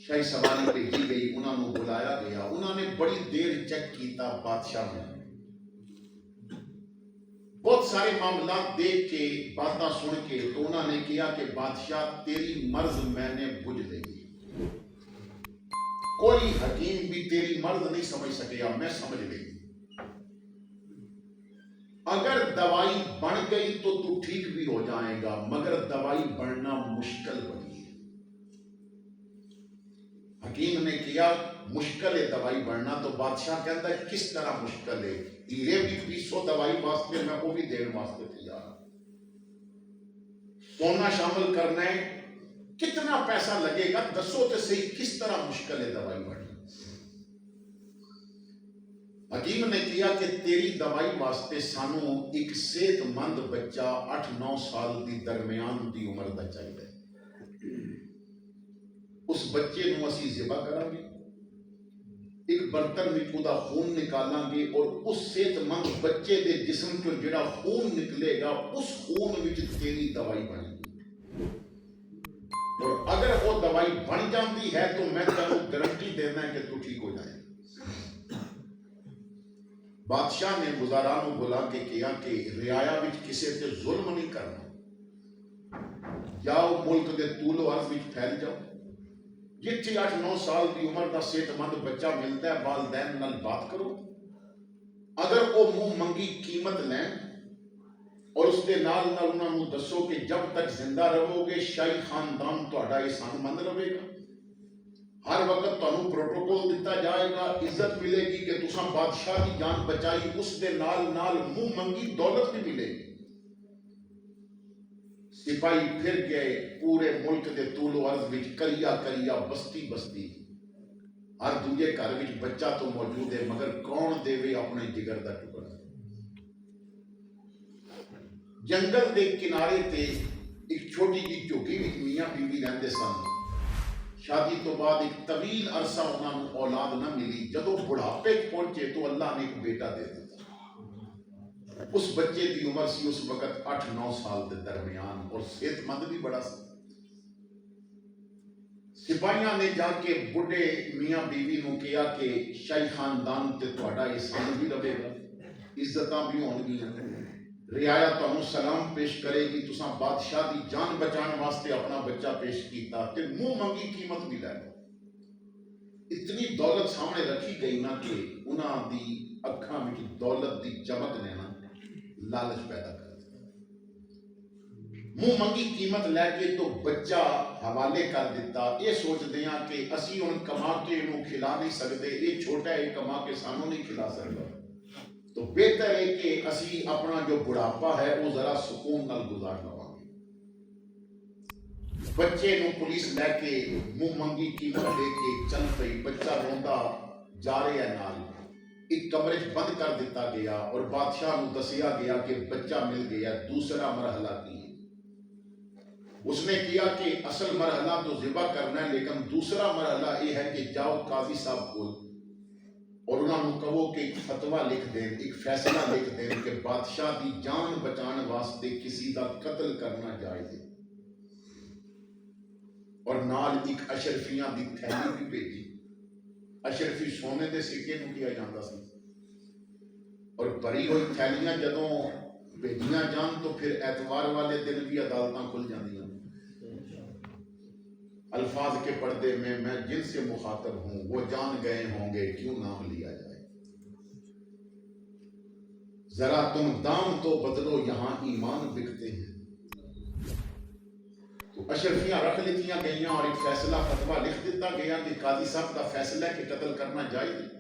شاہی سواری بھیجی گئی، انہوں نے بلایا گیا، انہوں نے بڑی دیر چیک کیتا بادشاہ نے، بہت سارے معاملات دیکھ کے باتاں سن کے تو انہوں نے کیا کہ بادشاہ تیری مرض میں نے بجھ لے گی، کوئی حکیم بھی تیری مرض نہیں سمجھ سکیا، میں سمجھ لے گی، اگر دوائی بن گئی تو ٹھیک بھی ہو جائے گا، مگر دوائی بننا مشکل بنی ہے۔ حکیم نے کیا مشکل ہے دوائی بننا، تو بادشاہ کہتا ہے کس طرح مشکل ہے؟ ہیرے بھی پیسو دوائی واسطے، میں وہ بھی دین واسطے تیار ہوں، سونا شامل کرنا ہے، کتنا پیسہ لگے گا دسو تو صحیح، کس طرح مشکل ہے دوائی بننا؟ حکیم نے کیا کہ تیری دوائی واسطے سانو ایک صحت مند بچہ 8-9 سال دی درمیان دی عمر دا چاہیے، اس بچے نو اسی ذبح کریں گے، ایک برتن میں وہ خون نکالاں گے، اور اس صحت مند بچے دے جسم کو جڑا خون نکلے گا اس خون وچ تیری دوائی بنے گی، اور اگر وہ دوائی بن جاتی ہے تو میں تینوں گارنٹی دینا ہے کہ تو ٹھیک ہو جائے۔ بادشاہ نے وزراء بلا کے کیا کہ رعایا وچ کسے تے ظلم نہیں کرنا، جاؤ ملک دے طول و عرض وچ پھیل جاؤ، جتھے 8-9 سال دی عمر دا صحت مند بچہ ملتا ہے والدین نال بات کرو، اگر وہ منہ منگی قیمت لیں، اور اس دے نال نال انہوں نے دسو کہ جب تک زندہ رہو گے شاہی خاندان تہاڈا احسان مند رہے گا، ہر وقت تمہیں پروٹوکول دیتا جائے گا، عزت ملے گی کہ تساں بادشاہ کی جان بچائی، اس دے نال نال منہ منگی دولت بھی ملے گی۔ سپاہی پھر گئے پورے ملک دے طول و عرض وچ، کریا کریا بستی بستی، ہر دوجے گھر وچ بچہ تو موجود ہے مگر کون دے اپنے جگر دا ٹکڑا۔ جنگل دے کنارے تے ایک چھوٹی جی جھوگی وچ میاں بیوی رہندے سن، شادی تو بعد ایک طویل عرصہ انہوں نے اولاد نہ ملی، جدو بڑھاپے پہنچے تو اللہ نے ایک بیٹا دے دیا، اس بچے کی عمر سی اس وقت 8-9 سال کے درمیان، اور صحت مند بھی بڑا سی۔ سپاہیاں نے جا کے بڑھے میاں بیوی نو کیا کہ شاہی خاندان تے تہاڈا احسان بھی رہے گا، عزتاں بھی ہون گیاں، رعایا تانوں سلام پیش کرے گی، تساں بادشاہ دی جان بچان واسطے اپنا بچہ پیش کیتا تے منہ منگی قیمت بھی لے لو۔ اتنی دولت سامنے رکھی گئی نا کہ انہاں دی اکھاں وچ دولت دی چمک نے نا لالچ پیدا کر دیا، منہ منگی قیمت لے کے تو بچہ حوالے کر دیتا، یہ سوچ دیاں کہ اسی ہن کما کے انہوں کھلا نہیں سکتے، یہ چھوٹا ہے کما کے سانوں نہیں کھلا سکتا، تو بہتر ہے کہ اسی اپنا جو بڑھاپا ہے وہ ذرا سکون نال گزار لواں گے۔ بچے نو پولیس لے کے منہ منگی قیمت لے کے چل پئی، بچہ روندا جا رہا ہے نال، ایک کمرے بند کر دیتا گیا، اور بادشاہ نو دسیا گیا کہ بچہ مل گیا، دوسرا مرحلہ کی ہے۔ اس نے کیا کہ اصل مرحلہ تو ذبح کرنا ہے، لیکن دوسرا مرحلہ یہ ہے کہ جاؤ قاضی صاحب کو اور انہوں نے کہو کہ ایک فتویٰ لکھ دیں، ایک فیصلہ لکھ دیں کہ بادشاہ دی جان بچان واسطے کسی دا قتل کرنا جائز ہے، اور نال ایک اشرفیاں دی تھیلی بھی بھیجی۔ اشرفی سونے دے سکے نو کیا جاتا سی، اور بھری ہوئی تھیلیاں جدوں بھیجیاں جان تو پھر اتوار والے دن بھی عدالتاں کھل جاندیاں۔ الفاظ کے پردے میں جن سے مخاطب ہوں وہ جان گئے ہوں گے، کیوں نام لیا جائے، ذرا تم دام تو بدلو یہاں ایمان بکتے ہیں۔ تو اشرفیاں رکھ لیتیاں گئیاں، اور ایک فیصلہ فتویٰ لکھ دیتا گیا کہ قاضی صاحب کا فیصلہ ہے کہ قتل کرنا جائز ہے۔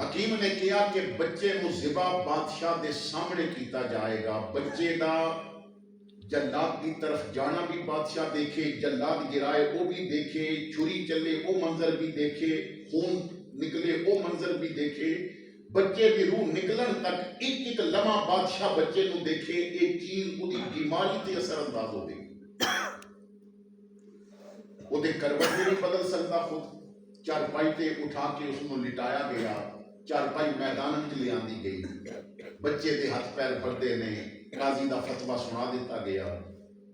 حکیم نے کیا کہ بچے نو ذبح بادشاہ دے سامنے کیتا جائے گا، بچے دا جلاد کی طرف جانا بھی بادشاہ دیکھے، جلاد گرائے وہ بھی دیکھے، چھری چلے وہ منظر بھی دیکھے، خون نکلے وہ منظر بھی دیکھے، بچے کی روح نکلن تک ایک ایک لمحہ بادشاہ بچے نو دیکھے، ایک چیز وہی بیماری تے اثر انداز ہو گئی، وہ دے کروٹ بھی نہیں بدل سکتا، خود چارپائی تے اٹھا کے اس کو لٹایا گیا، چارپائی میدان میں لے آندی گئی، بچے دے ہاتھ پیر بڑھتے نے، قاضی دا فتویٰ سنا دیتا گیا،